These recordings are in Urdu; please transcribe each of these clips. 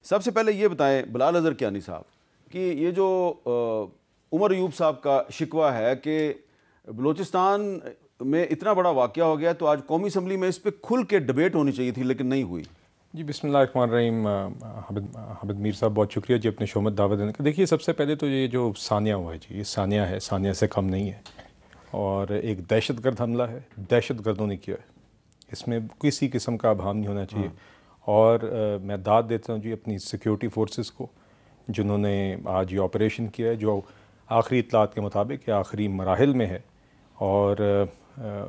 سب سے پہلے یہ بتائیں بلال اظہر کیانی صاحب کہ یہ جو عمر ایوب صاحب کا شکوہ ہے کہ بلوچستان میں اتنا بڑا واقعہ ہو گیا تو آج قومی اسمبلی میں اس پہ کھل کے ڈبیٹ ہونی چاہیے تھی لیکن نہیں ہوئی. جی بسم اللہ الرحمن الرحیم. حامد میر صاحب بہت شکریہ جی اپنے شو میں دعوت دینے کا. دیکھیے سب سے پہلے تو یہ جو ثانیہ ہوا ہے جی، یہ ثانیہ ہے، ثانیہ سے کم نہیں ہے، اور ایک دہشت گرد حملہ ہے، دہشت گردوں نے کیا ہے، اس میں کسی قسم کا ابہام نہیں ہونا چاہیے. اور میں داد دیتا ہوں جی اپنی سیکیورٹی فورسز کو جنہوں نے آج یہ آپریشن کیا ہے، جو آخری اطلاعات کے مطابق یہ آخری مراحل میں ہے، اور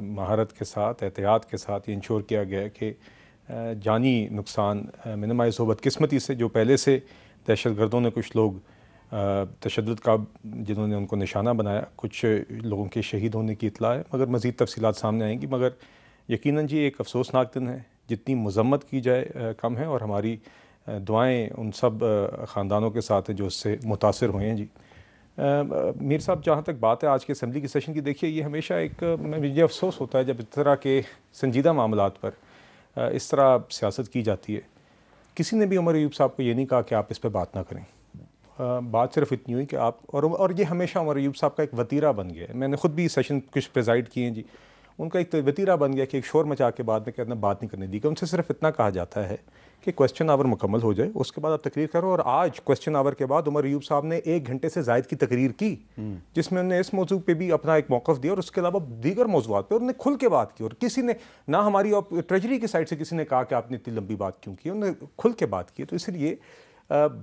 مہارت کے ساتھ، احتیاط کے ساتھ یہ انشور کیا گیا ہے کہ جانی نقصان منیمائز ہو. بدقسمتی سے جو پہلے سے دہشت گردوں نے کچھ لوگ تشدد کا جنہوں نے ان کو نشانہ بنایا، کچھ لوگوں کے شہید ہونے کی اطلاع ہے، مگر مزید تفصیلات سامنے آئیں گی. مگر یقیناً جی ایک افسوسناک دن ہے، جتنی مذمت کی جائے کم ہے، اور ہماری دعائیں ان سب خاندانوں کے ساتھ ہیں جو اس سے متاثر ہوئے ہیں. جی میر صاحب، جہاں تک بات ہے آج کے اسمبلی کی سیشن کی، دیکھیے یہ ہمیشہ ایک مجھے افسوس ہوتا ہے جب اس طرح کے سنجیدہ معاملات پر اس طرح سیاست کی جاتی ہے. کسی نے بھی عمر ایوب صاحب کو یہ نہیں کہا کہ آپ اس پہ بات نہ کریں. بات صرف اتنی ہوئی کہ آپ اور یہ ہمیشہ عمر ایوب صاحب کا ایک وتیرہ بن گیا ہے. میں نے خود بھی سیشن کچھ پریزائڈ کیے ہیں جی، ان کا ایک وتیرہ بن گیا کہ ایک شور مچا کے بعد میں کہنا بات نہیں کرنے دی کہ ان سے صرف اتنا کہا جاتا ہے کہ کویسچن آور مکمل ہو جائے، اس کے بعد آپ تقریر کرو. اور آج کویسچن آور کے بعد عمر ایوب صاحب نے 1 گھنٹے سے زائد کی تقریر کی، جس میں انہوں نے اس موضوع پہ بھی اپنا ایک موقف دیا، اور اس کے علاوہ دیگر موضوعات پہ انہوں نے کھل کے بات کی. اور کسی نے نہ ہماری ٹریجری کی سائڈ سے کسی نے کہا کہ آپ نے اتنی لمبی بات کیوں کی، انہوں نے کھل کے بات کی. تو اس لیے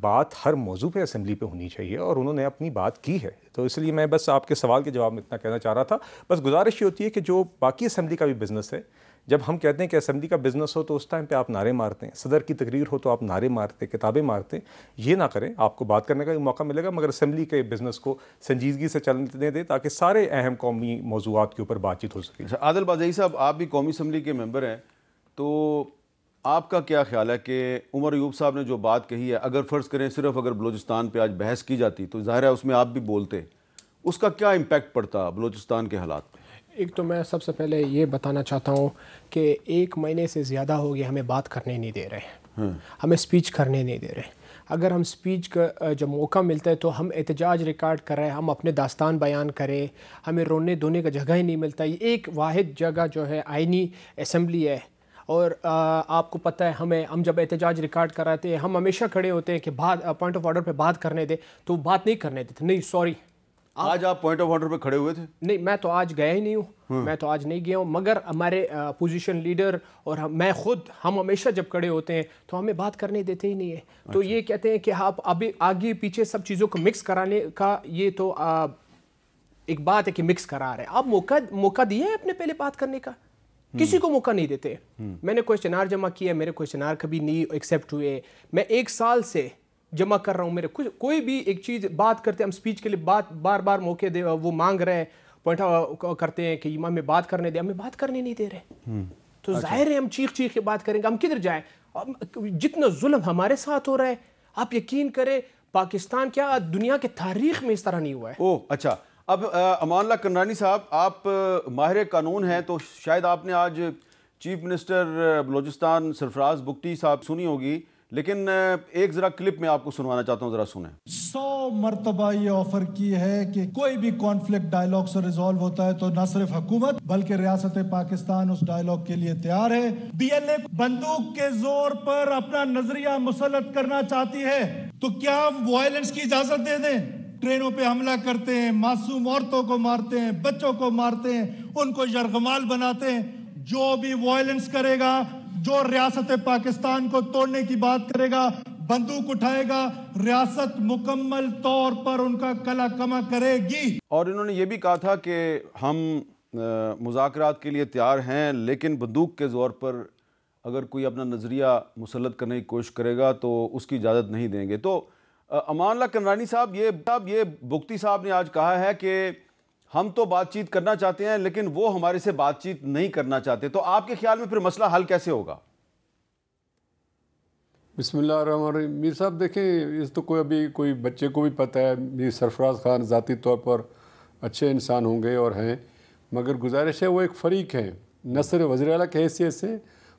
بات ہر موضوع پہ اسمبلی پہ ہونی چاہیے، اور انہوں نے اپنی بات کی ہے. تو اس لیے میں بس آپ کے سوال کے جواب میں اتنا کہنا چاہ رہا تھا. بس گزارش یہ ہوتی ہے کہ جو باقی اسمبلی کا بھی بزنس ہے، جب ہم کہتے ہیں کہ اسمبلی کا بزنس ہو تو اس ٹائم پہ آپ نعرے مارتے ہیں، صدر کی تقریر ہو تو آپ نعرے مارتے، کتابیں مارتے. یہ نہ کریں، آپ کو بات کرنے کا بھی موقع ملے گا، مگر اسمبلی کے بزنس کو سنجیدگی سے چلنے دیں تاکہ سارے اہم قومی موضوعات کے اوپر بات چیت ہو سکے. عادل بازئی صاحب، آپ بھی قومی اسمبلی کے ممبر ہیں، تو آپ کا کیا خیال ہے کہ عمر ایوب صاحب نے جو بات کہی ہے، اگر فرض کریں صرف اگر بلوچستان پہ آج بحث کی جاتی تو ظاہر ہے اس میں آپ بھی بولتے، اس کا کیا امپیکٹ پڑتا بلوچستان کے حالات پہ؟ ایک تو میں سب سے پہلے یہ بتانا چاہتا ہوں کہ 1 مہینے سے زیادہ ہو گیا ہمیں بات کرنے نہیں دے رہے، ہمیں سپیچ کرنے نہیں دے رہے. اگر ہم سپیچ کا جب موقع ملتا ہے تو ہم احتجاج ریکارڈ کر رہے ہیں، ہم اپنے داستان بیان کریں، ہمیں رونے دھونے کا جگہ ہی نہیں ملتا. یہ ایک واحد جگہ جو ہے آئینی اسمبلی ہے، اور آپ کو پتہ ہے ہم جب احتجاج ریکارڈ کراتے ہیں ہم ہمیشہ کھڑے ہوتے ہیں کہ پوائنٹ آف آرڈر پہ بات کرنے دے، تو بات نہیں کرنے دیتے. نہیں سوری، آج آپ پوائنٹ آف آرڈر پہ کھڑے ہوئے تھے؟ نہیں، میں تو آج گیا ہی نہیں ہوں، میں تو آج نہیں گیا ہوں، مگر ہمارے اپوزیشن لیڈر اور میں خود، ہم ہمیشہ جب کھڑے ہوتے ہیں تو ہمیں بات کرنے دیتے ہی نہیں ہے. تو یہ کہتے ہیں کہ آپ ابھی آگے پیچھے سب چیزوں کو مکس کرانے کا، یہ تو ایک بات ہے کہ مکس کرا رہے ہیں. آپ موقع دیا ہے اپنے پہلے بات کرنے کا، کسی کو موقع نہیں دیتے. میں نے کویسچنار جمع کیا، میرے کویسچنار کبھی نہیں ایکسیپٹ ہوئے. میں 1 سال سے جمع کر رہا ہوں، میرے کوئی بھی ایک چیز بات کرتے ہیں، ہم سپیچ کے لیے بار بار موقع دے وہ مانگ رہے ہیں، پوائنٹ کرتے ہیں کہ ہمیں بات کرنے دے، ہمیں بات کرنے نہیں دے رہے. تو ظاہر ہے ہم چیخ کے بات کریں گے، ہم کدھر جائیں؟ جتنا ظلم ہمارے ساتھ ہو رہا ہے، آپ یقین کریں پاکستان کیا دنیا کے تاریخ میں اس طرح نہیں ہوا ہے. اچھا. اب امان اللہ کنرانی صاحب، آپ ماہر قانون ہیں، تو شاید آپ نے آج چیف منسٹر بلوچستان سرفراز بگٹی صاحب سنی ہوگی، لیکن ایک ذرا کلپ میں آپ کو سنوانا چاہتا ہوں، ذرا سنیں. 100 مرتبہ یہ آفر کی ہے کہ کوئی بھی کانفلکٹ ڈائیلاگ سے ریزالو ہوتا ہے تو نہ صرف حکومت بلکہ ریاست پاکستان اس ڈائیلاگ کے لیے تیار ہے. بی ایل اے بندوق کے زور پر اپنا نظریہ مسلط کرنا چاہتی ہے تو کیا وائلنس کی اجازت دے دیں؟ ٹرینوں پہ حملہ کرتے ہیں، معصوم عورتوں کو مارتے ہیں، بچوں کو مارتے ہیں، ان کو یرغمال بناتے ہیں. جو بھی وائلنس کرے گا، جو ریاست پاکستان کو توڑنے کی بات کرے گا، بندوق اٹھائے گا، ریاست مکمل طور پر ان کا کلا کما کرے گی. اور انہوں نے یہ بھی کہا تھا کہ ہم مذاکرات کے لیے تیار ہیں، لیکن بندوق کے زور پر اگر کوئی اپنا نظریہ مسلط کرنے کی کوشش کرے گا تو اس کی اجازت نہیں دیں گے. تو امان اللہ کنرانی صاحب، یہ بگٹی صاحب نے آج کہا ہے کہ ہم تو بات چیت کرنا چاہتے ہیں لیکن وہ ہمارے سے بات چیت نہیں کرنا چاہتے. تو آپ کے خیال میں پھر مسئلہ حل کیسے ہوگا؟ بسم اللہ الرحمن الرحیم. میر صاحب دیکھیں، اس تو کوئی بچے کو بھی پتہ ہے، میر سرفراز خان ذاتی طور پر اچھے انسان ہوں گے اور ہیں، مگر گزارش ہے وہ ایک فریق ہیں، نہ صرف وزیر اعلیٰ کی حیثیت سے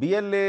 BLA